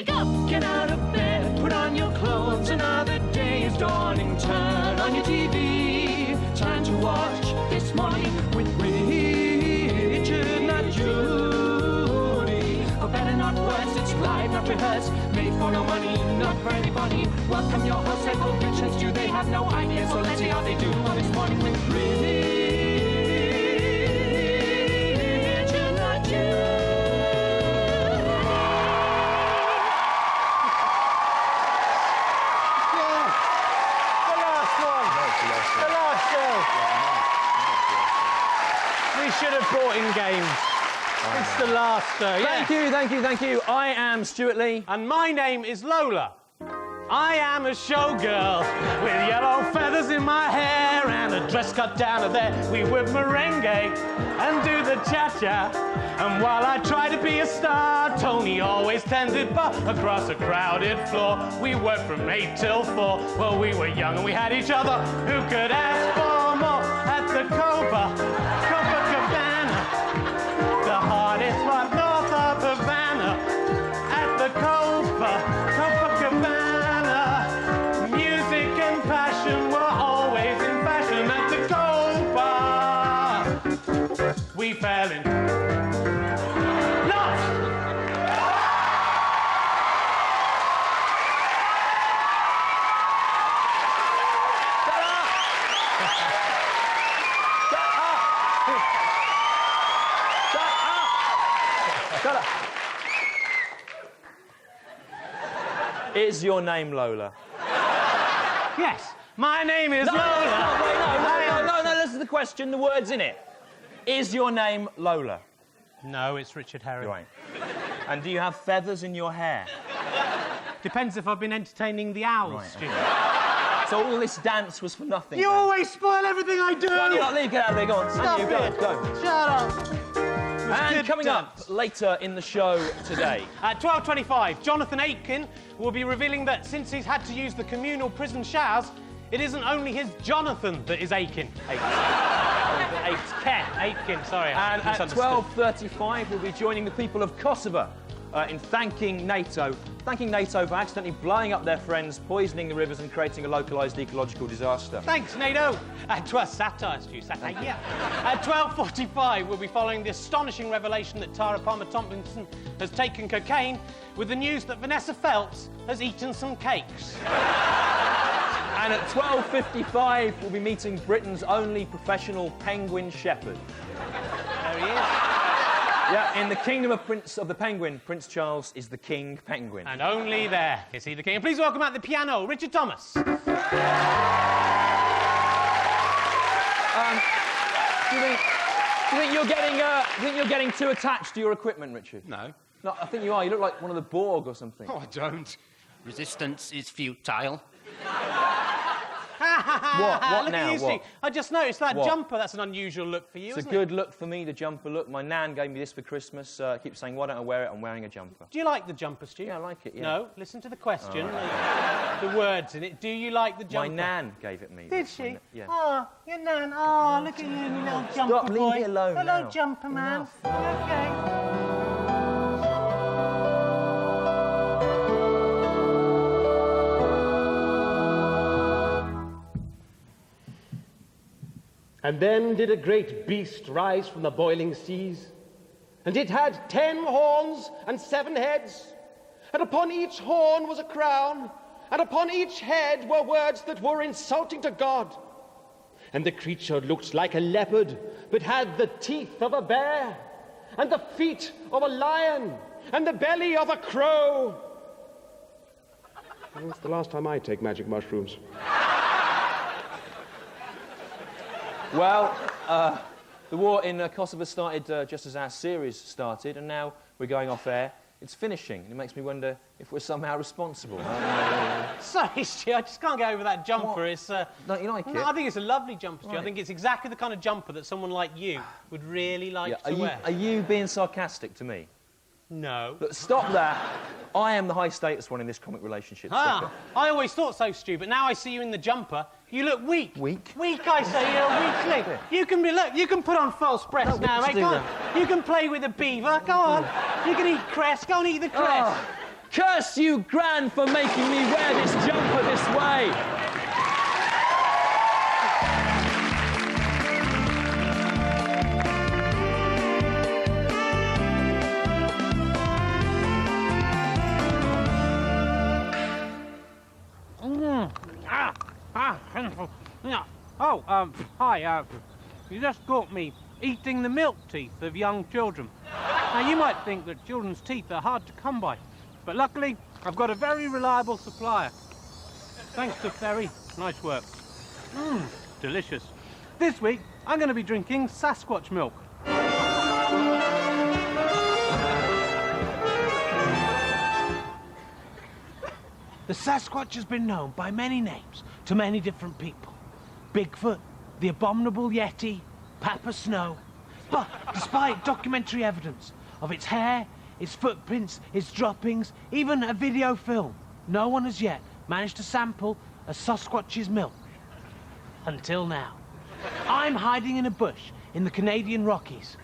Wake up! Get out of bed, put on your clothes, another day is dawning. Turn on your TV, time to watch This Morning with Richard, not Judy. For better, not worse, it's live, not rehearsed, made for no money, not for anybody. Welcome your hosts, they're both rich as you, they have no idea, so let's see how they do on This Morning with Richard, not Judy. Should have brought in games. It's the last show. Thank you. I am Stuart Lee. And my name is Lola. I am a showgirl with yellow feathers in my hair and a dress cut down to there. We whip merengue and do the cha-cha. And while I try to be a star, Tony always tended bar across a crowded floor. We worked from 8 till 4. Well, we were young and we had each other. Who could ask for more at the Copacabana, the hardest spot north of Havana, at the Copacabana. Music and passion were always in fashion at the Copa. We fell in love. Shut up. Is your name Lola? Yes, my name is Lola. No, this is the question, the word's in it. Is your name Lola? No, it's Richard Herring. Right. And do you have feathers in your hair? Depends if I've been entertaining the owls, Right, Stuart. So all this dance was for nothing. You then? always spoil everything I do! Go on, you lot, leave, get out of there, go on. Stop you, it! Go. Shut up! And coming up later in the show today. At 12:25, Jonathan Aitken will be revealing that since he's had to use the communal prison showers, it isn't only his Jonathan that is aching. Aitken, sorry. And at 12:35, we'll be joining the people of Kosovo in thanking NATO for accidentally blowing up their friends, poisoning the rivers and creating a localised ecological disaster. Thanks, NATO. Satire, Stu, satire. Yeah. At 12:45, we'll be following the astonishing revelation that Tara Palmer-Tomlinson has taken cocaine with the news that Vanessa Feltz has eaten some cakes. And at 12:55, we'll be meeting Britain's only professional penguin shepherd. There he is. Yeah, in the kingdom of the penguin, Prince Charles is the king penguin. And only there is he the king. And please welcome at the piano, Richard Thomas. Do you think you're getting too attached to your equipment, Richard? No. No, I think you are. You look like one of the Borg or something. Oh, I don't. Resistance is futile. What Look now? at you, Steve. I just noticed that What? jumper. That's an unusual look for you, It's isn't a good look for me, the jumper look. My nan gave me this for Christmas. I keep saying, why don't I wear it? I'm wearing a jumper. Do you like the jumper, Stu? Yeah, I like it, yeah. No, listen to the question. The words in it. Do you like the jumper? My nan gave it me. Did she? Yeah. Oh, your nan. Oh, look at you, you little jumper boy. Leave it alone Hello, now. jumper man. Enough. Okay. And then did a great beast rise from the boiling seas, and it had 10 horns and 7 heads, and upon each horn was a crown, and upon each head were words that were insulting to God. And the creature looked like a leopard, but had the teeth of a bear, and the feet of a lion, and the belly of a crow. Well, that's the last time I take magic mushrooms. Well, the war in Kosovo started just as our series started, and now we're going off air. It's finishing, and it makes me wonder if we're somehow responsible. Sorry, Stu, I just can't get over that jumper. What? It's, Don't you like it? I think it's a lovely jumper, Stu. Right. I think it's exactly the kind of jumper that someone like you would really like to wear. Are you being sarcastic to me? No. Look, stop that. I am the high-status one in this comic relationship. Stop it. I always thought so, Stu, but now I see you in the jumper. You look weak. Weak? Weak, I say. You're weakling. You can be. Look, you can put on false breasts now, mate. Go on. You can play with a beaver. Go on. You can eat cress. Go and eat the cress. Curse you, Gran, for making me wear this jumper this way. Hi, you just caught me eating the milk teeth of young children. Now, you might think that children's teeth are hard to come by, but luckily, I've got a very reliable supplier. Thanks to Ferry. Nice work. Delicious. This week, I'm going to be drinking Sasquatch milk. The Sasquatch has been known by many names to many different people. Bigfoot, the abominable Yeti, Papa Snow. But despite documentary evidence of its hair, its footprints, its droppings, even a video film, no one has yet managed to sample a Sasquatch's milk. Until now. I'm hiding in a bush in the Canadian Rockies.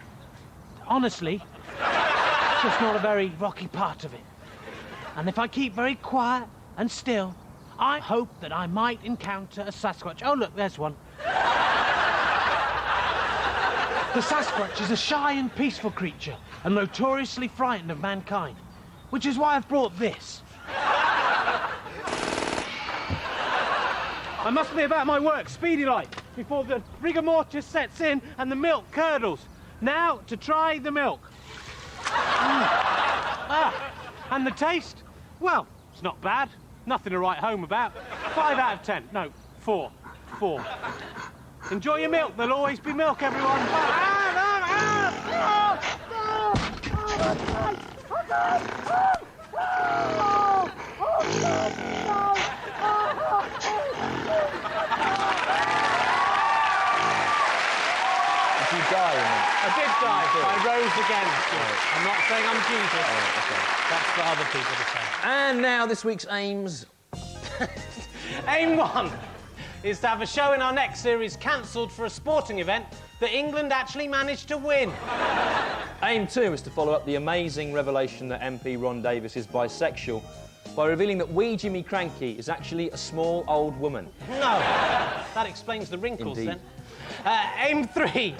Honestly, it's just not a very rocky part of it. And if I keep very quiet and still, I hope that I might encounter a Sasquatch. Oh, look, there's one. The Sasquatch is a shy and peaceful creature and notoriously frightened of mankind, which is why I've brought this. I must be about my work, speedy like, before the rigor mortis sets in and the milk curdles. Now, to try the milk. And the taste? Well, it's not bad. Nothing to write home about. 5 out of 10. No, 4. 4. Enjoy your milk. There'll always be milk, everyone. Did you die in that? I did die. I rose again. I'm not saying I'm Jesus. Okay. That's for other people to say. And now this week's aims. Aim 1 is to have a show in our next series cancelled for a sporting event that England actually managed to win. Aim 2 is to follow up the amazing revelation that MP Ron Davis is bisexual by revealing that wee Jimmy Cranky is actually a small old woman. No, that explains the wrinkles. Indeed. Then. Aim 3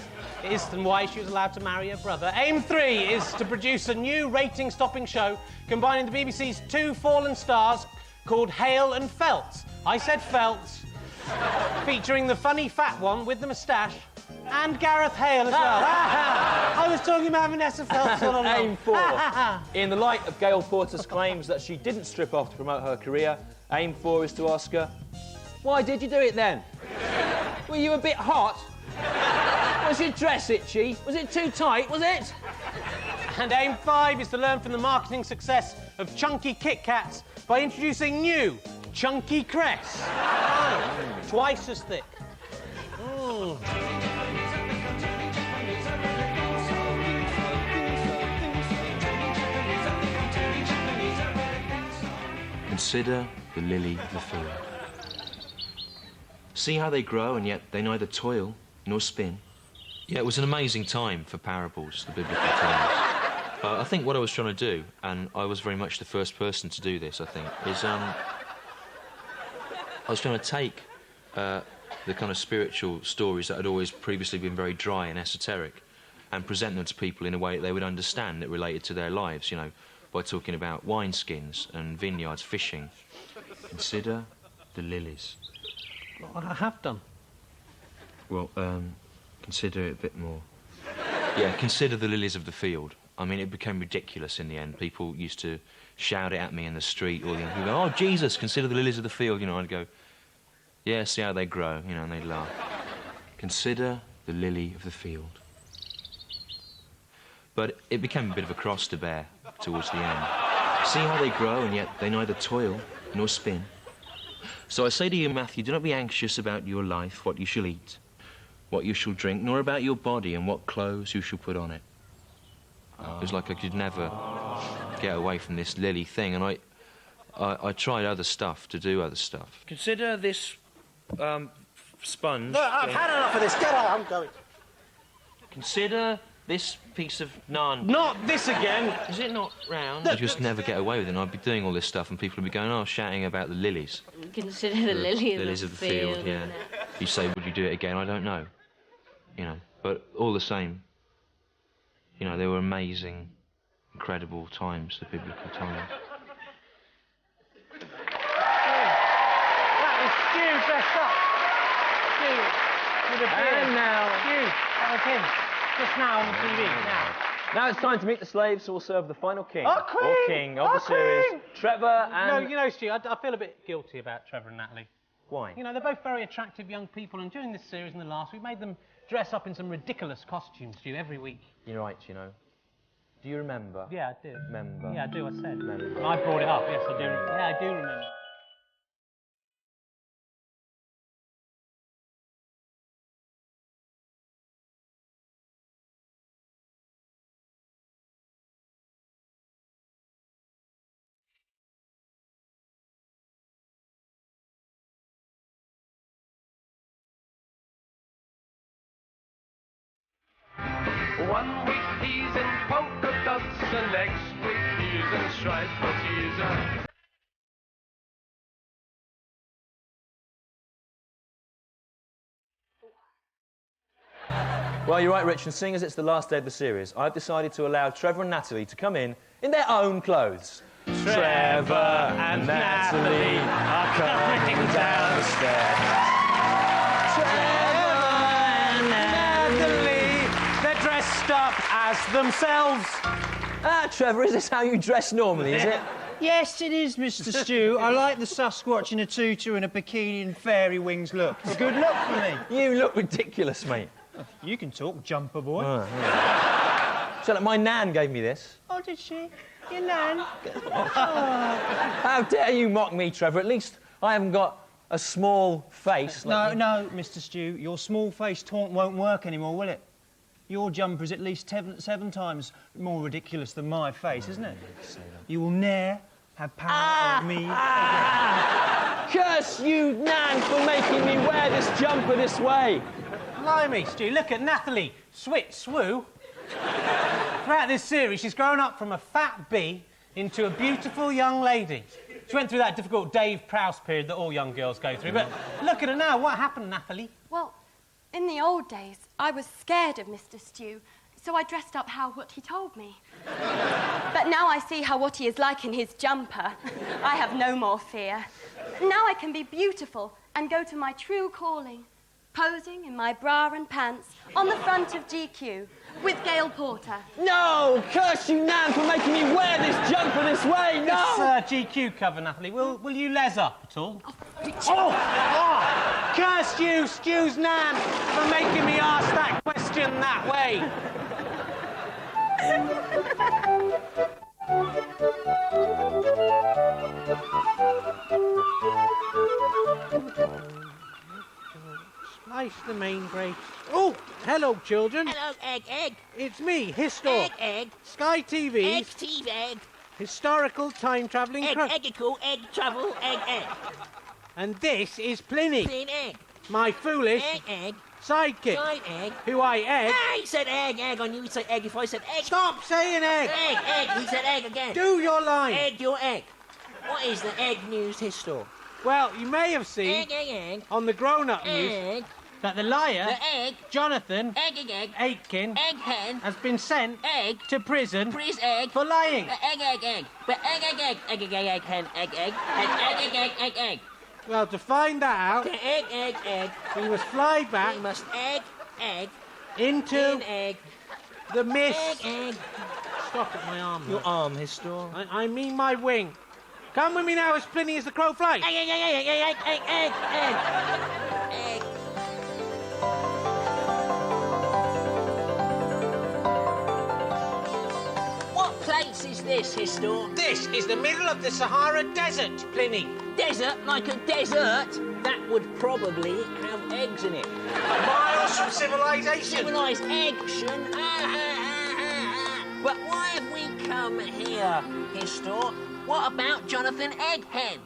is why she was allowed to marry her brother. Aim 3 is to produce a new rating-stopping show combining the BBC's 2 fallen stars called Hale and Felts. I said Felts. Featuring the funny fat one with the moustache and Gareth Hale as well. I was talking about Vanessa Felts all along. Aim 4. In the light of Gail Porter's claims that she didn't strip off to promote her career, Aim 4 is to ask her, why did you do it then? Were you a bit hot? Was your dress itchy? Was it too tight, was it? And Aim 5 is to learn from the marketing success of Chunky Kit Kats by introducing new Chunky Cress. Twice as thick. Consider the lily of the field. See how they grow, and yet they neither toil nor spin. Yeah, it was an amazing time for parables, the biblical terms. I think what I was trying to do, and I was very much the first person to do this, I think, is I was trying to take the kind of spiritual stories that had always previously been very dry and esoteric and present them to people in a way that they would understand that related to their lives, you know, by talking about wineskins and vineyards, fishing. Consider the lilies. Well, I have done. Well, consider it a bit more. Yeah, consider the lilies of the field. I mean, it became ridiculous in the end. People used to shout it at me in the street, or people go, oh, Jesus, consider the lilies of the field. You know, I'd go, yeah, see how they grow, you know, and they'd laugh. Consider the lily of the field. But it became a bit of a cross to bear towards the end. See how they grow, and yet they neither toil nor spin. So I say to you, Matthew, do not be anxious about your life, what you shall eat, what you shall drink, nor about your body and what clothes you shall put on it. It was like I could never get away from this lily thing, and I tried other stuff to do other stuff. Consider this sponge. Look, I've had enough of this. Get out, I'm going. Consider This piece of naan... Not this again! Is it not round? I'd just never get away with it, and I'd be doing all this stuff, and people would be going, oh, shouting about the lilies. Consider the lilies of the field, yeah. You say, would you do it again? I don't know. You know, but all the same, you know, they were amazing, incredible times, the biblical times. That was Stu dressed up. Stu, with a beard. And now... Stu, that was him. Just now on the TV, now. Now it's time to meet the slaves who will serve the final king. Our queen! Or king of Our the series, queen! Trevor and... No, you know, Stu, I feel a bit guilty about Trevor and Natalie. Why? You know, they're both very attractive young people, and during this series and the last, we've made them dress up in some ridiculous costumes, Stu, every week. You're right, you know. Do you remember? Yeah, I do. Remember? Yeah, I do, I said. Remember. I brought it up, yes, I do. Yeah, I do remember. One week he's in polka dots, the next week he's in striped puttees. Well, you're right, Rich, and seeing as it's the last day of the series, I've decided to allow Trevor and Natalie to come in their own clothes. Trevor and Natalie are coming down the stairs. Trevor and Natalie, they're dressed up as themselves. Ah, Trevor, is this how you dress normally, is it? Yes, it is, Mr. Stew. I like the Sasquatch in a tutu and a bikini and fairy wings look. It's a good look for me. You look ridiculous, mate. You can talk, jumper boy. So, look, my nan gave me this. Oh, did she? Your nan? How dare you mock me, Trevor? At least I haven't got a small face. No, no, Mr. Stew. Your small face taunt won't work anymore, will it? Your jumper is at least seven times more ridiculous than my face, isn't it? You will ne'er have power over me again. Curse you, Nan, for making me wear this jumper this way. Blimey, Stu, look at Natalie. Swit, swoo. Throughout this series, she's grown up from a fat bee into a beautiful young lady. She went through that difficult Dave Prowse period that all young girls go through. But look at her now. What happened, Natalie? Well, in the old days, I was scared of Mr. Stew, so I dressed up what he told me. But now I see what he is like in his jumper. I have no more fear. Now I can be beautiful and go to my true calling, posing in my bra and pants on the front of GQ with Gail Porter. No! Curse you, Nan, for making me wear this jumper this way! No! This GQ cover, Natalie. Will you les up at all? Oh! Curse you, Stew's Nan, for making me ask that question that way. Slice the main grapes. Oh, hello, children. Hello, Egg. It's me, Histor. Egg. Sky TV's Egg, Steve, Egg. historical time-travelling Eggical, egg, travel, egg. And this is Pliny, Clean egg. my foolish Egg. sidekick, Side egg. who I egg. He said egg. I knew he'd say egg if I said egg. Stop saying egg! Egg. He said egg again. Do your line. Egg your egg. What is the egg news history? Well, you may have seen Egg. on the grown-up news Egg. that the liar, The egg. Jonathan Egg. Aitken, Egg hen. has been sent Egg. to prison Freeze egg. for lying. Egg. But egg hen. Egg. Well, to find that out, The egg. he must fly back We must egg. into In egg. the mist. Egg. Stop at my arm. Your arm, Histor. I mean my wing. Come with me now as Pliny as the crow flies. Egg. What place is this, Histor? This is the middle of the Sahara Desert, Pliny. Desert? Like a desert? That would probably have eggs in it. Miles from civilization. Civilized action. But why have we come here, Histor? What about Jonathan Egghen?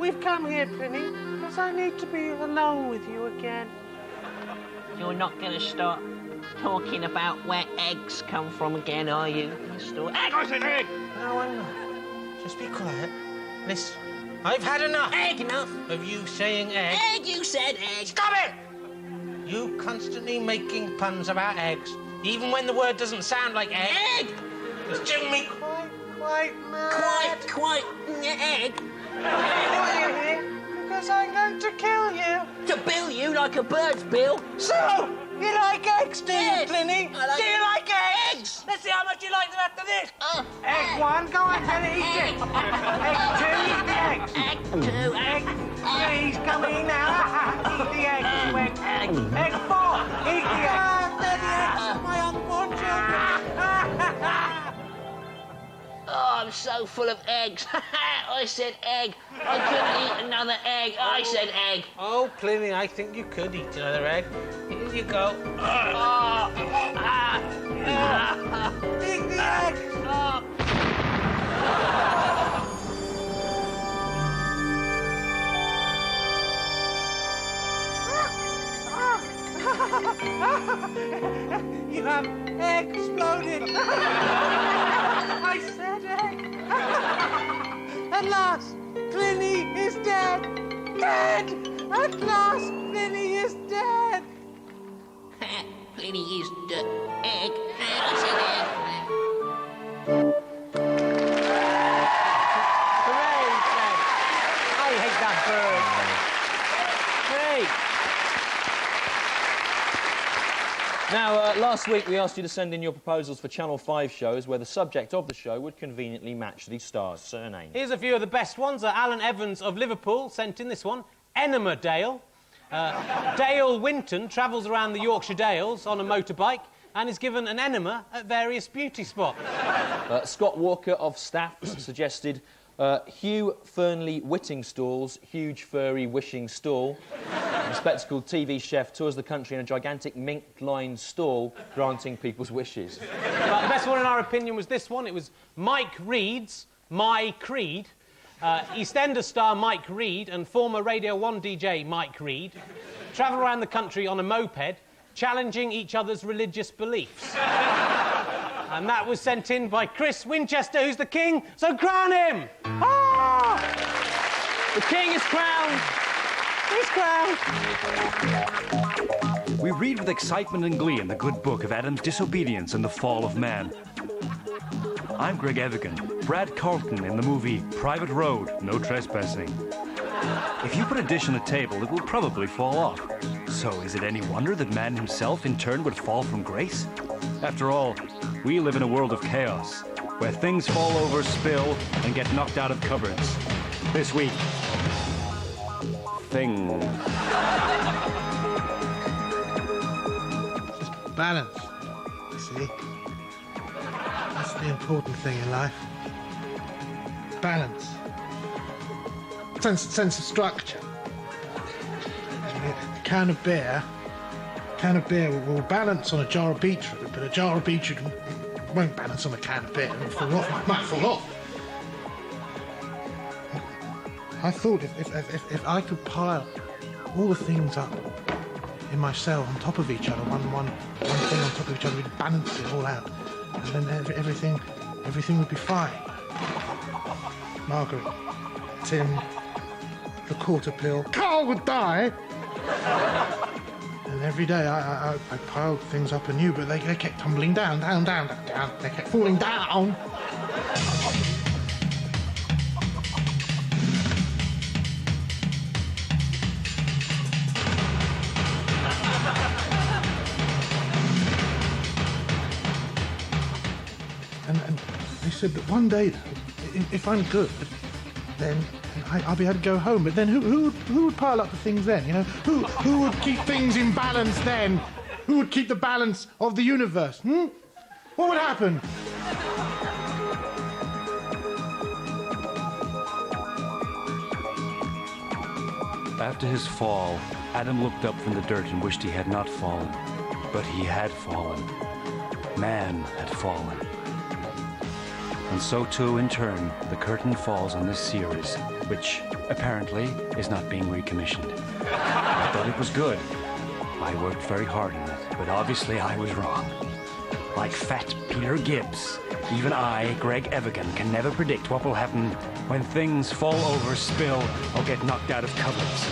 We've come here, Pliny, because I need to be alone with you again. You're not going to stop talking about where eggs come from again, are you, Histor? Egg! I said egg! No, I'm not. Just be quiet. Listen, I've had enough. Egg enough? Of you saying egg. Egg, you said egg. Stop it! You constantly making puns about eggs, even when the word doesn't sound like egg. Egg! It's doing me quite mad. Quite egg. Why are you here? Because I'm going to kill you. To bill you like a bird's bill. So, you like eggs, do you, Yes. Pliny? I like Do you like eggs? eggs. Let's see how much you like them after this. Egg 1, go on, tell it, eat it. Egg 2, eat the eggs. Egg 2, egg. Yeah, he's coming now. Eat the eggs, Egg. Egg 4, eat the eggs. They're the eggs, my unborn children. Oh, I'm so full of eggs. I said egg. I couldn't eat another egg. I said egg. Oh, Pliny, I think you could eat another egg. Here you go. Eat the egg. You have exploded. I said egg. At last, Pliny is dead. Dead! At last, Pliny is dead. Pliny is the egg. I said egg. Hooray, Fred. I hate that bird. Hey. Now, last week we asked you to send in your proposals for Channel 5 shows where the subject of the show would conveniently match the star's surname. Here's a few of the best ones. Alan Evans of Liverpool sent in this one. Enema Dale. Dale Winton travels around the Yorkshire Dales on a motorbike and is given an enema at various beauty spots. Scott Walker of Staffs suggested Hugh Fernley Whittingstall's huge furry wishing stall. The spectacled TV chef tours the country in a gigantic mink-lined stall, granting people's wishes. But the best one in our opinion was this one. It was Mike Reed's My Creed. EastEnders star Mike Reed and former Radio 1 DJ Mike Reed travel around the country on a moped, challenging each other's religious beliefs. And that was sent in by Chris Winchester, who's the king, so crown him! Ah! The king is crowned! He's crowned! We read with excitement and glee in the good book of Adam's disobedience and the fall of man. I'm Greg Evigan, Brad Carlton in the movie Private Road, No Trespassing. If you put a dish on the table, it will probably fall off. So is it any wonder that man himself in turn would fall from grace? After all, we live in a world of chaos, where things fall over, spill, and get knocked out of cupboards. This week, things. Balance, you see. That's the important thing in life. Balance. Sense of structure. A can of beer will balance on a jar of beetroot, but a jar of beetroot won't balance on a can of beer. It'll fall off, it might fall off. I thought if I could pile all the things up in my cell on top of each other, one thing on top of each other, we'd balance it all out, and then everything would be fine. Margaret, Tim, the quarter pill, Carl would die. And every day I piled things up anew, but they kept tumbling down. They kept falling down. And they said that one day, if I'm good, then I'll be able to go home. But then who would pile up the things then? You know, who would keep things in balance then? Who would keep the balance of the universe? What would happen? After his fall, Adam looked up from the dirt and wished he had not fallen. But he had fallen. Man had fallen. And so too, in turn, the curtain falls on this series, which apparently is not being recommissioned. I thought it was good. I worked very hard on it. But obviously I was wrong. Like fat Peter Gibbs, even I, Greg Evigan, can never predict what will happen when things fall over, spill, or get knocked out of cupboards.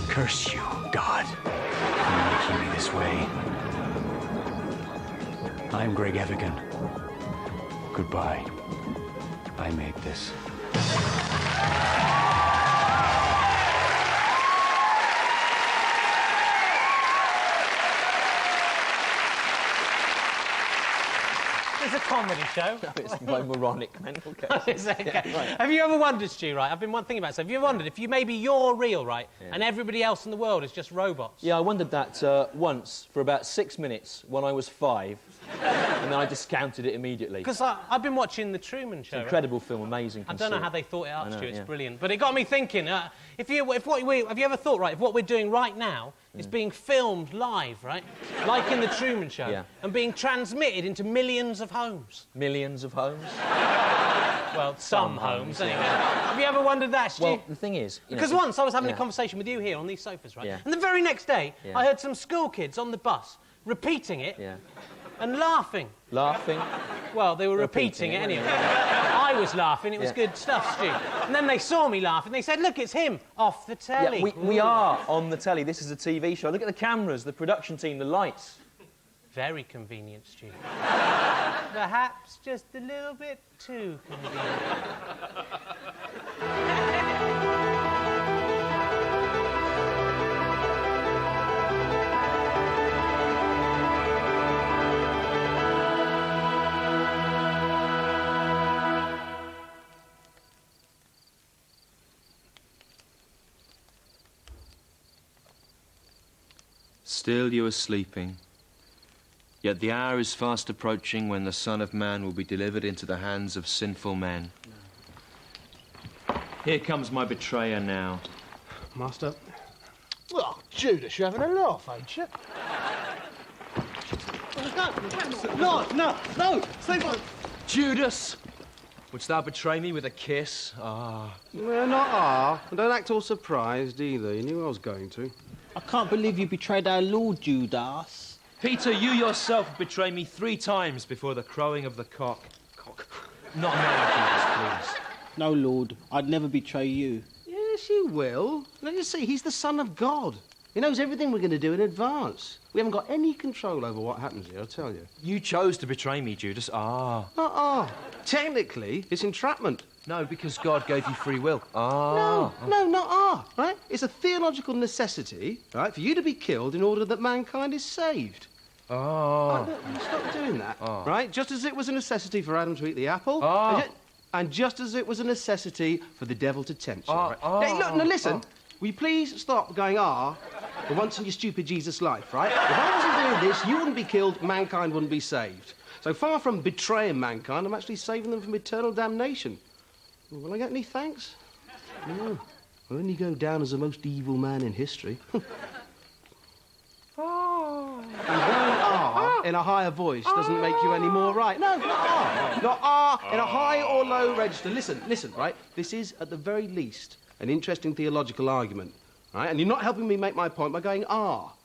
Curse you, God, for making me this way. I'm Greg Evigan. Goodbye. I made this. It's a comedy show. No, it's my moronic mental case. It's okay. Yeah, right. Have you ever wondered, Stu, right? I've been thinking about this. Have you ever wondered if maybe you're real, right, and everybody else in the world is just robots? Yeah, I wondered that once for about 6 minutes when I was 5, and then I discounted it immediately. Because I've been watching The Truman Show. It's an incredible film, amazing. I don't know how they thought it up, Stu. It's yeah. brilliant. But it got me thinking, have you ever thought, right, if what we're doing right now is being filmed live, right, like in The Truman Show, and being transmitted into millions of homes? Millions of homes? Well, some homes, anyway. Have you ever wondered that, Stu? Well, the thing is... Because once I was having a conversation with you here on these sofas, right? Yeah. And the very next day, I heard some school kids on the bus repeating it and laughing. Laughing? Well, they were repeating it anyway. I was laughing, it was good stuff, Stu. And then they saw me laugh and they said, look, it's him, off the telly. Yeah, we are on the telly. This is a TV show. Look at the cameras, the production team, the lights. Very convenient, Stu. Perhaps just a little bit too convenient. Still you are sleeping. Yet the hour is fast approaching when the Son of Man will be delivered into the hands of sinful men. Here comes my betrayer now. Master. Well, Judas, you're having a laugh, ain't you? No! Sleep on. Judas! Wouldst thou betray me with a kiss? Ah. Well, not And don't act all surprised either. You knew I was going to. I can't believe you betrayed our Lord, Judas. Peter, you yourself betrayed me 3 times before the crowing of the cock. Not now, Judas, please. No, Lord, I'd never betray you. Yes, you will. Let us see, he's the Son of God. He knows everything we're going to do in advance. We haven't got any control over what happens here, I'll tell you. You chose to betray me, Judas. Technically, it's entrapment. No, because God gave you free will. No, not right? It's a theological necessity, right, for you to be killed in order that mankind is saved. Stop doing that, right? Just as it was a necessity for Adam to eat the apple, and just as it was a necessity for the devil to tempt you, right? Hey, look, now listen. Will you please stop going, for once in your stupid Jesus life, right? If I wasn't doing this, you wouldn't be killed, mankind wouldn't be saved. So far from betraying mankind, I'm actually saving them from eternal damnation. Will I get any thanks? No. I'll only go down as the most evil man in history. And going in a higher voice doesn't make you any more right. No, not in a high or low register. Listen, right? This is, at the very least, an interesting theological argument, right? And you're not helping me make my point by going, All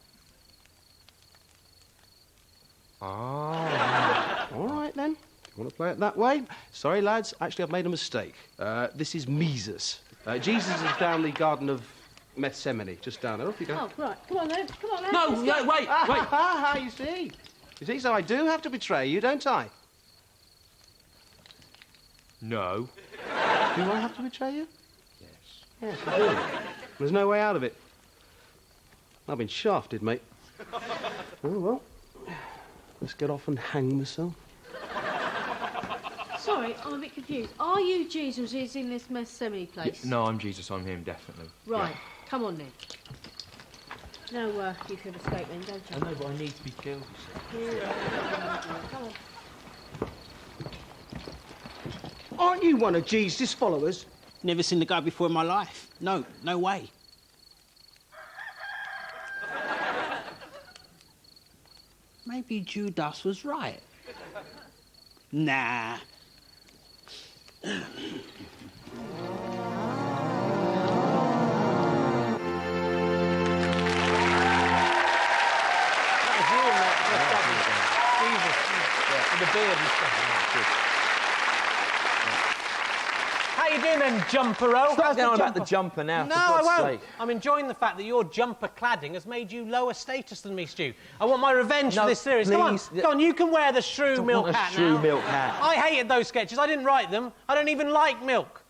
right, then. You want to play it that way? Sorry, lads. Actually, I've made a mistake. This is Mises. Jesus is down the Garden of Gethsemane, just down there. Off you go. Oh, right. Come on, then. No, wait. You see, so I do have to betray you, don't I? No. Do I have to betray you? Yes, I do. There's no way out of it. I've been shafted, mate. Oh, well. Let's get off and hang myself. Sorry, I'm a bit confused. Are you Jesus who's in this Gethsemane place? No, I'm Jesus. I'm him, definitely. Right. Come on, then. No, you could escape then, don't you? I know, but I need to be killed. Come on. Aren't you one of Jesus' followers? Never seen the guy before in my life. No way. Maybe Judas was right. Nah. How you doing then, Jumper-o? Stop going on about the jumper now, No, for I God's won't. sake. I'm enjoying the fact that your jumper cladding has made you lower status than me, Stu. I want my revenge for this series. Please. Come on, you can wear the shrew milk hat now. Shrew milk hat. I hated those sketches. I didn't write them. I don't even like milk.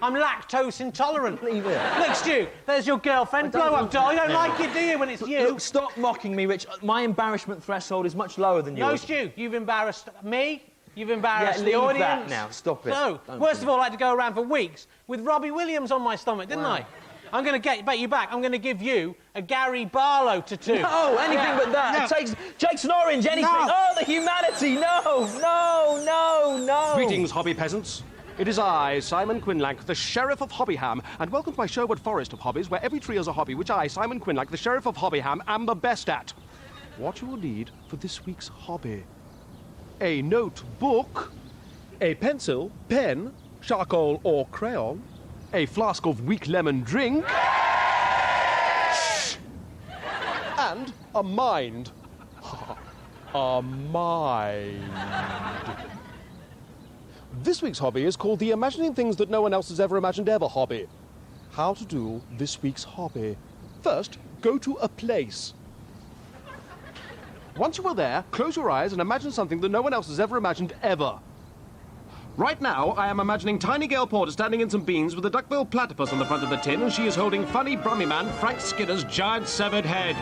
I'm lactose intolerant. Leave it. Look, Stu, there's your girlfriend. Blow up doll. You don't like it, do you, when it's you? Look, stop mocking me, Rich. My embarrassment threshold is much lower than yours. No, Stu, you've embarrassed me. You've embarrassed Yeah, the leave audience. that now. Stop it. So, worst of all, I had to go around for weeks with Robbie Williams on my stomach, didn't I? I'm going to bet you back. I'm going to give you a Gary Barlow tattoo. No, anything but that. No. It takes Jake's an orange, anything. No. Oh, the humanity. No. Greetings, hobby peasants. It is I, Simon Quinlank, the Sheriff of Hobbyham, and welcome to my Sherwood Forest of Hobbies, where every tree is a hobby, which I, Simon Quinlank, the Sheriff of Hobbyham, am the best at. What you will need for this week's hobby: a notebook, a pencil, pen, charcoal or crayon, a flask of weak lemon drink, and a mind. A mind. This week's hobby is called the Imagining Things That No One Else Has Ever Imagined Ever hobby. How to do this week's hobby. First, go to a place. Once you are there, close your eyes and imagine something that no one else has ever imagined ever. Right now, I am imagining tiny Gail Porter standing in some beans with a duck-billed platypus on the front of the tin, and she is holding funny Brummy Man Frank Skinner's giant severed head.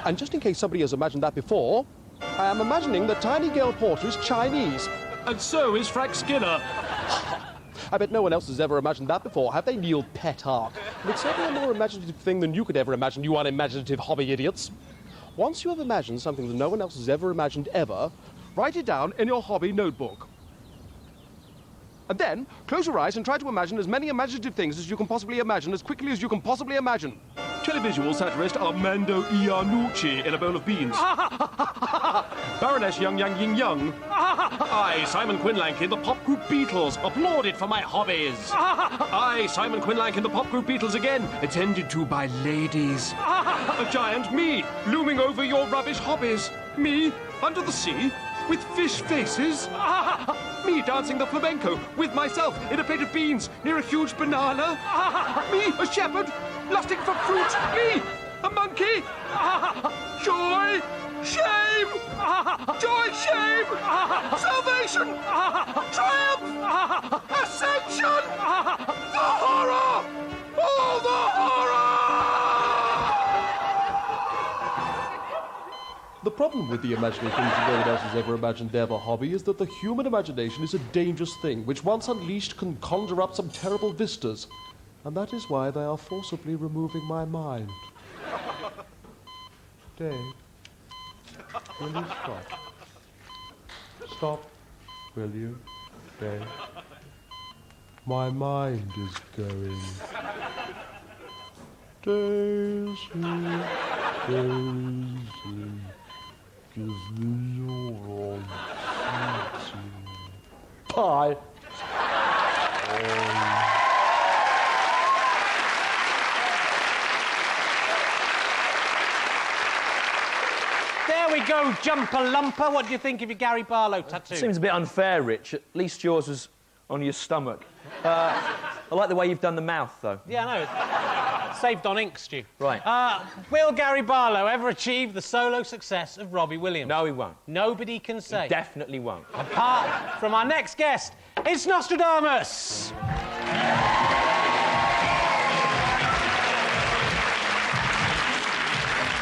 And just in case somebody has imagined that before, I am imagining that tiny Gail Porter is Chinese. And so is Frank Skinner. I bet no one else has ever imagined that before, have they, Neil Petark? And it's certainly a more imaginative thing than you could ever imagine, you unimaginative hobby idiots. Once you have imagined something that no one else has ever imagined ever, write it down in your hobby notebook. And then, close your eyes and try to imagine as many imaginative things as you can possibly imagine as quickly as you can possibly imagine. Televisual satirist Armando Iannucci in a bowl of beans. Baroness Young Yang Ying Young. I, Simon Quinlank, in the pop group Beatles, applauded for my hobbies. I, Simon Quinlank, in the pop group Beatles again, attended to by ladies. A giant me, looming over your rubbish hobbies. Me, under the sea, with fish faces. Me dancing the flamenco with myself in a plate of beans near a huge banana. Me, a shepherd, lusting for fruit. Me, a monkey. Joy, shame, joy, shame, salvation, triumph, ascension, the horror, all the horror! The problem with the imagining things that no one else has ever imagined ever hobby is that the human imagination is a dangerous thing, which once unleashed can conjure up some terrible vistas. And that is why they are forcibly removing my mind. Dave, will you stop? Stop, will you, Dave? My mind is going. Daisy, Daisy. Give me your pie. There we go, Jumper Lumper. What do you think of your Gary Barlow tattoo? Seems a bit unfair, Rich. At least yours was on your stomach. I like the way you've done the mouth, though. Yeah, I know. Saved on ink, Stu. Right. Will Gary Barlow ever achieve the solo success of Robbie Williams? No, he won't. Nobody can say. He definitely won't. Apart from our next guest, it's Nostradamus.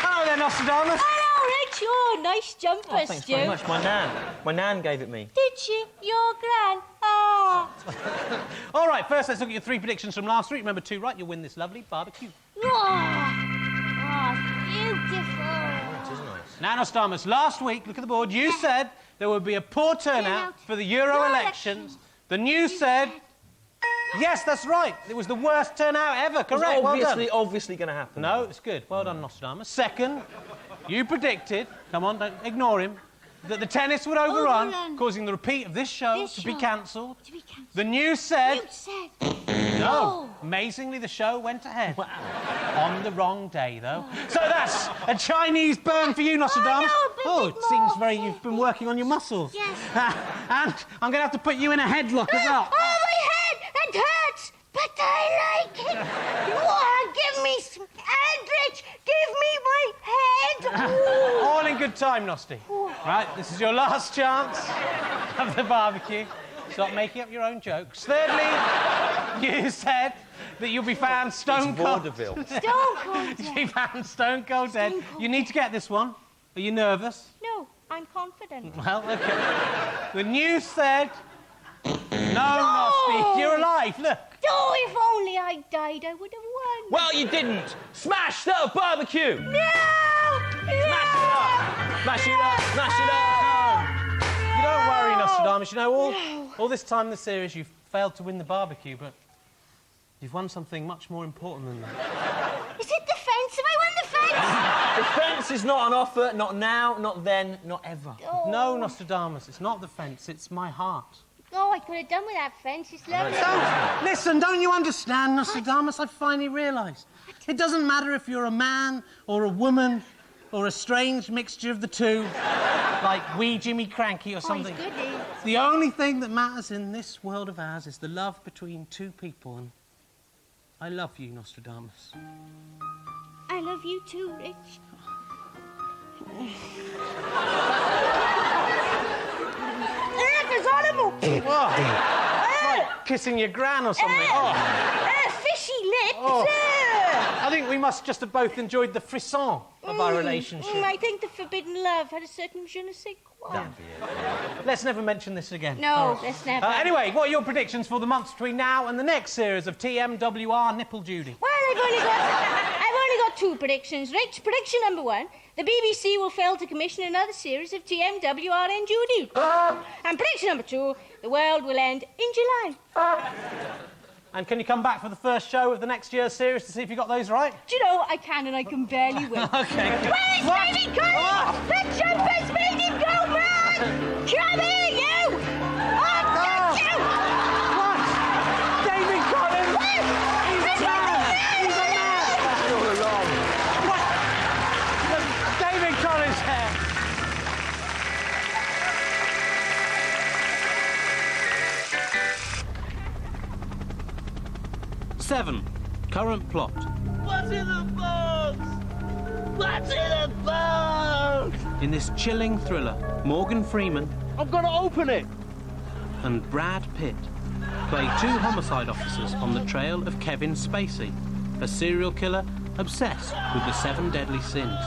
Hello there, Nostradamus. Hello, Rich. Oh, nice jumper, Oh, thanks Stu. very much. My nan gave it me. Did she? Your gran? Ah. All right, first let's look at your 3 predictions from last week. Remember 2 right, you'll win this lovely barbecue. Beautiful. Now, Nostradamus, last week, look at the board, you said there would be a poor turnout for the Euro elections. The news said... Yes, that's right. It was the worst turnout ever, correct? It's obviously going to happen. No, it's good. Well done, Nostradamus. Second, you predicted, come on, don't ignore him, that the tennis would overrun, causing the repeat of this show to be cancelled. The news said... No. Amazingly, the show went ahead. Wow. On the wrong day, though. So that's a Chinese burn for you, Nostradamus. Oh, it seems very... You've been working on your muscles. Yes. And I'm going to have to put you in a headlock as well. Oh, my head! And head! But I like it. Oh, give me some Eldritch. Give me my head. All in good time, Nosty. Right, this is your last chance of the barbecue. Stop making up your own jokes. Thirdly, you said that you'll be found stone cold. Vaudeville. Stone cold. You'll be found stone cold dead. You need to get this one. Are you nervous? No, I'm confident. Well, OK. The news said... No, Nosty, you're alive, look. Oh, if only I died, I would have won. Well, you didn't. Smash that barbecue. No! Smash it up. Smash it up. You don't worry, Nostradamus. You know, all this time in the series, you've failed to win the barbecue, but you've won something much more important than that. Is it the fence? Have I won the fence? The fence is not an offer, not now, not then, not ever. Oh. No, Nostradamus, it's not the fence, it's my heart. Oh, I could have done with that fence. It's lovely. Listen, don't you understand, Nostradamus? I finally realised. It doesn't matter if you're a man or a woman or a strange mixture of the two, like wee Jimmy Cranky or something. Oh, he's good, The only thing that matters in this world of ours is the love between two people, and I love you, Nostradamus. I love you too, Rich. It's horrible. What? Like kissing your gran or something. Fishy lips. Oh. I think we must just have both enjoyed the frisson of our relationship. I think the forbidden love had a certain je ne sais quoi. Let's never mention this again. No, let's never. Anyway, what are your predictions for the months between now and the next series of TMWR Nipple Judy? Well, I've only got two predictions, Rich. Prediction number one, the BBC will fail to commission another series of TMWRNJ. And prediction number two, the world will end in July. And can you come back for the first show of the next year's series to see if you got those right? Do you know, I can and I can barely wait. OK. Where's David Collins? The jumper's made him go mad! Come here, you! I'll get you! What? David Collins? He's a man! He's a man! That's all along. What? Look, David Collins here. Seven. Current plot. What's in the box? What's in the box? In this chilling thriller, Morgan Freeman I'm going to open it. and Brad Pitt play two homicide officers on the trail of Kevin Spacey, a serial killer obsessed with the 7 deadly sins.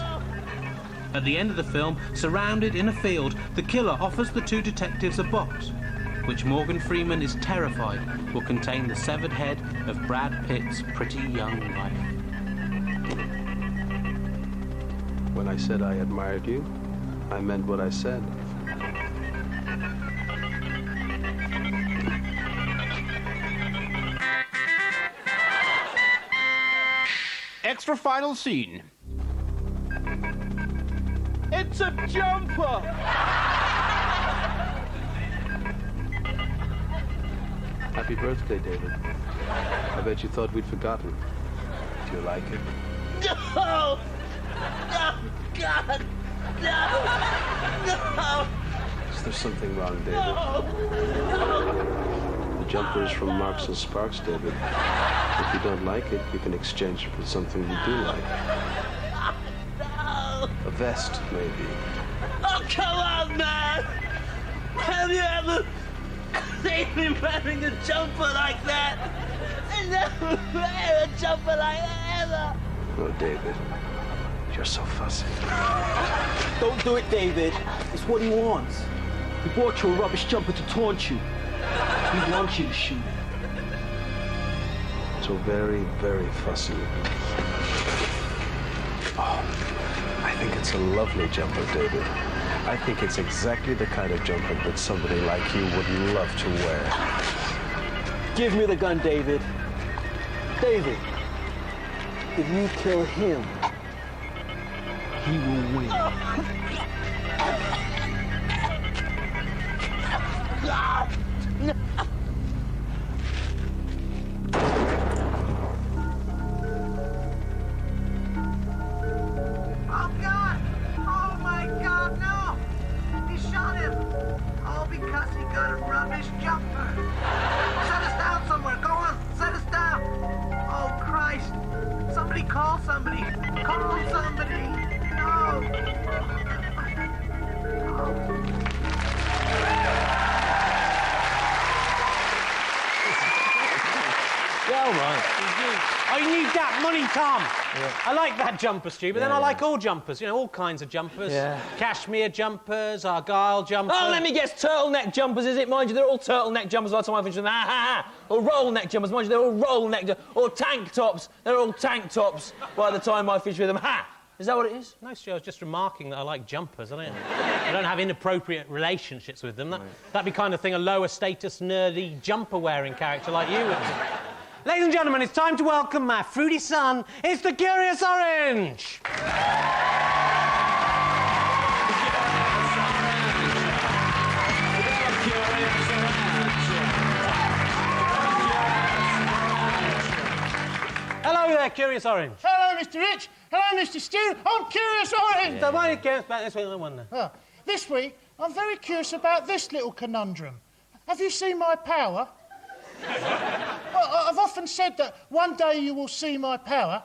At the end of the film, surrounded in a field, the killer offers the two detectives a box, which Morgan Freeman is terrified will contain the severed head of Brad Pitt's pretty young wife. When I said I admired you, I meant what I said. Extra final scene. It's a jumper! Happy birthday, David. I bet you thought we'd forgotten. Do you like it? No! No! God! No! No! Is there something wrong, David? No! The jumper is from Marks and Sparks, David. If you don't like it, you can exchange it for something you do like. No! A vest, maybe. Oh, come on, man! Have you ever seen me wearing a jumper like that? I never wear a jumper like that ever! Oh, David. You're so fussy. Don't do it, David. It's what he wants. He bought you a rubbish jumper to taunt you. He wants you to shoot. So very, very fussy. Oh, I think it's a lovely jumper, David. I think it's exactly the kind of jumper that somebody like you would love to wear. Give me the gun, David. David, if you kill him, he will win. No. Oh, God! Oh, my God, no! He shot him! All because he got a rubbish jumper. Set us down somewhere. Go on, set us down. well, right? I need that money, Tom. Yeah. I like that jumper, Stu, but then I like all jumpers. You know, all kinds of jumpers. Yeah. Cashmere jumpers, Argyle jumpers. Oh, let me guess, turtleneck jumpers, is it? Mind you, they're all turtleneck jumpers by the time I finish with them. Ha, ha, ha. Or roll neck jumpers, mind you, they're all roll neck jumpers. Or tank tops, they're all tank tops by the time I finish with them. Ha! Is that what it is? No, Stu, I was just remarking that I like jumpers. I don't have inappropriate relationships with them. That'd be kind of thing a lower status, nerdy, jumper-wearing character like you would do. Ladies and gentlemen, it's time to welcome my fruity son. It's the Curious Orange. Hello there, Curious Orange. Hello, Mr. Rich. Hello, Mr. Stu. I'm Curious Orange. So why do you care about this week? I wonder. Oh, this week, I'm very curious about this little conundrum. Have you seen my power? Well, I've often said that one day you will see my power.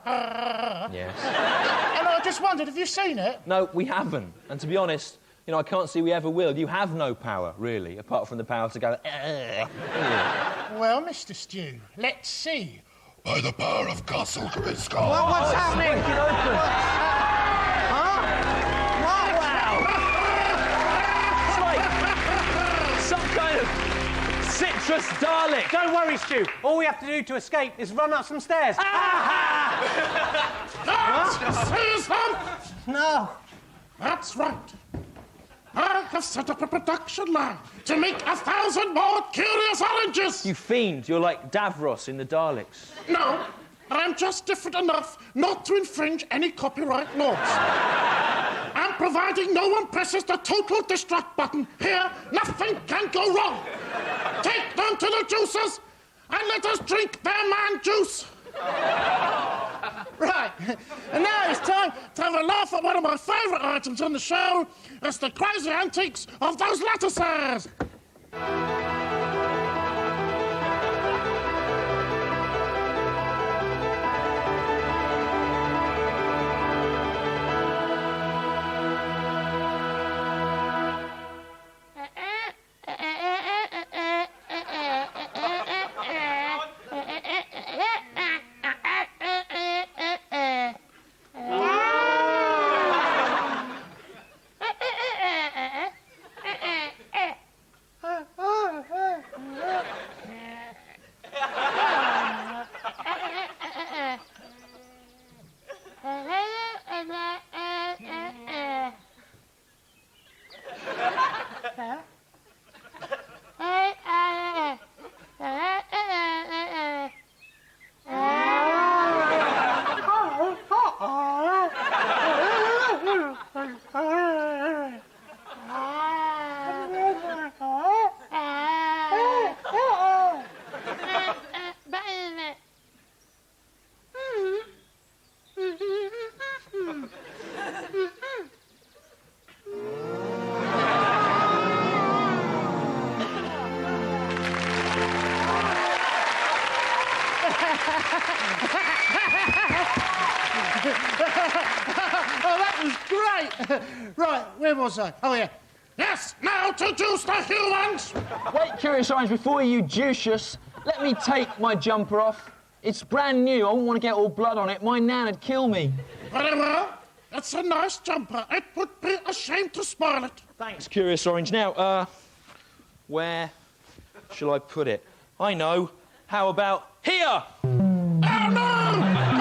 Yes. And I just wondered, have you seen it? No, we haven't. And to be honest, you know, I can't see we ever will. You have no power, really, apart from the power to go... Well, Mr. Stu, let's see. By the power of Castle Grayskull. Well, what's happening? Break it open. Huh? Wow! It's like some kind of citrus Dalek. Don't worry, Stu. All we have to do to escape is run up some stairs. Susan! No. That's right. I have set up a production line to make 1,000 more Curious Oranges. You fiend. You're like Davros in the Daleks. No, I'm just different enough not to infringe any copyright laws. And providing no one presses the total destruct button, here, nothing can go wrong. Take them to the juicers and let us drink their man juice. Right, and now it's time to have a laugh at one of my favourite items on the show. It's the crazy antics of those lettuces. Oh, that was great! Right, where was I? Oh, yeah. Yes, now to juice the humans! Wait, Curious Orange, before you juice us, let me take my jumper off. It's brand new. I wouldn't want to get all blood on it. My nan would kill me. Very well. It's a nice jumper. It would be a shame to spoil it. Thanks, Curious Orange. Now, where shall I put it? I know. How about here? Oh, no!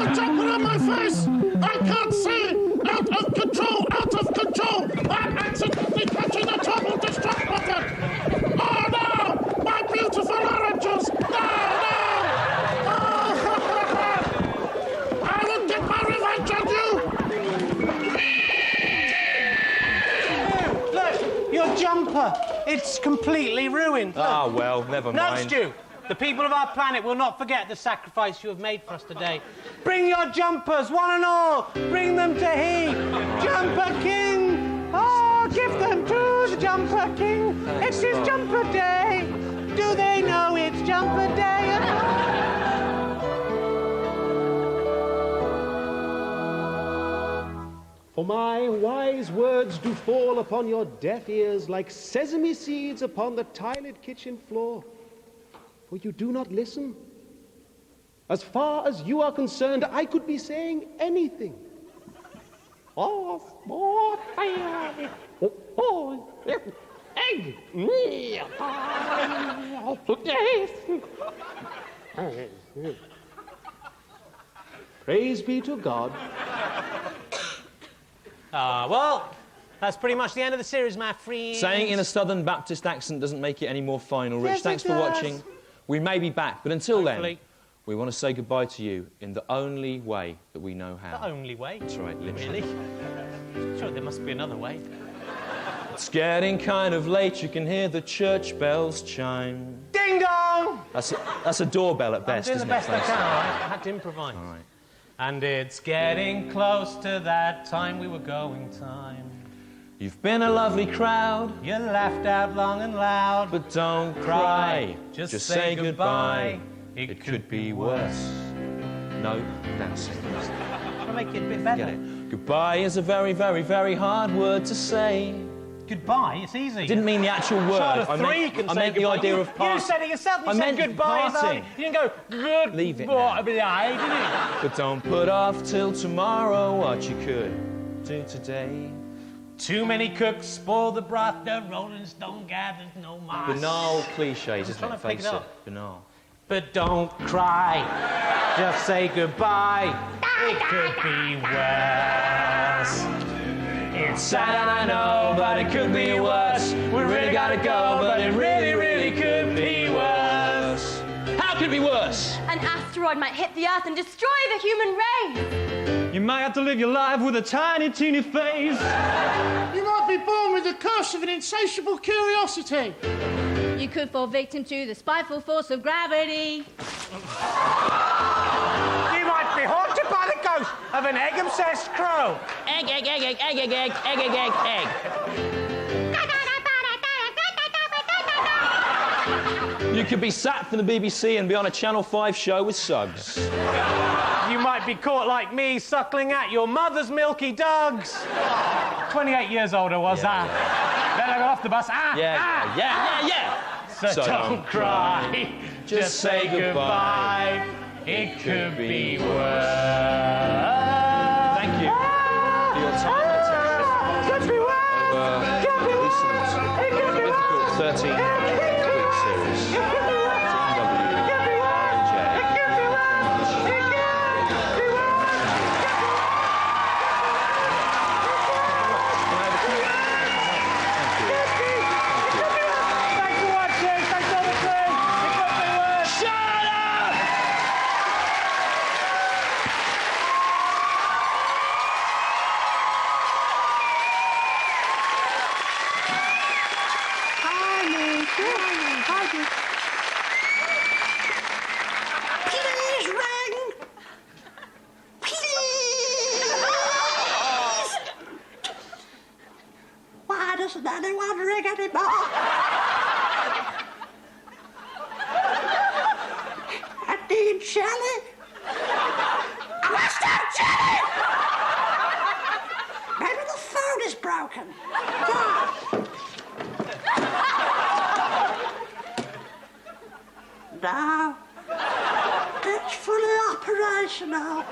A jumper on my face! I can't see! Out of control! Out of control! I'm accidentally touching the total destruct button! Oh, no! My beautiful oranges! No, no! Oh, I will get my revenge on you! Look, your jumper. It's completely ruined. Ah, well, never mind. No, Stu. The people of our planet will not forget the sacrifice you have made for us today. Bring your jumpers, one and all. Bring them to he, Jumper King. Oh, give them to the Jumper King. It's his jumper day. Do they know it's jumper day? For my wise words do fall upon your deaf ears like sesame seeds upon the tiled kitchen floor. For you do not listen. As far as you are concerned, I could be saying anything. Oh, egg. Praise be to God. Well, that's pretty much the end of the series, my friend. Saying in a Southern Baptist accent doesn't make it any more fine or rich. Yes, Thanks it for does. watching. We may be back, but until Hopefully. then, we want to say goodbye to you in the only way that we know how. The only way? That's right, literally. Really? Sure, there must be another way. It's getting kind of late, you can hear the church bells chime. Ding dong! That's a doorbell at best, I'm doing isn't the best it? I can, all right? I had to improvise. All right. And it's getting close to that time we were going time. You've been a lovely crowd. You laughed out long and loud. But don't cry. Just say goodbye. It could be worse. No, that's it. I'll make it a bit better. Yeah. Goodbye is a very, very, very hard word to say. Goodbye, it's easy. I didn't mean the actual word. Child of I three meant, can I say meant the goodbye. idea of parting. You said it yourself. You I said meant goodbye. parting. You didn't go good. Leave it now. did you? But don't put off till tomorrow what you could do today. Too many cooks spoil the broth. The Rolling Stone gathers no moss. Banal cliches, isn't trying it? to pick Face it it. up. Banal. But don't cry. Just say goodbye. It could be worse. It's sad, I know, but it could be worse. We really gotta go, but it really, really could be worse. How could it be worse? An asteroid might hit the Earth and destroy the human race. You might have to live your life with a tiny, teeny face. You might be born with the curse of an insatiable curiosity. You could fall victim to the spiteful force of gravity. You might be haunted by the ghost of an egg-obsessed crow. Egg, egg, egg, egg, egg, egg, egg, egg, egg, egg, egg. You could be sacked from the BBC and be on a Channel 5 show with Suggs. You might be caught like me, suckling at your mother's milky dugs. 28 years old I was, Then I got off the bus. Yeah. So don't cry. Just say goodbye. It could be worse. Thank you for your time and attention. Could be worse. Over the recent difficult 13-week series. Please ring. Please. Why doesn't anyone ring anymore? I need jelly. I must have jelly. Maybe the phone is broken. No. It's fully operational.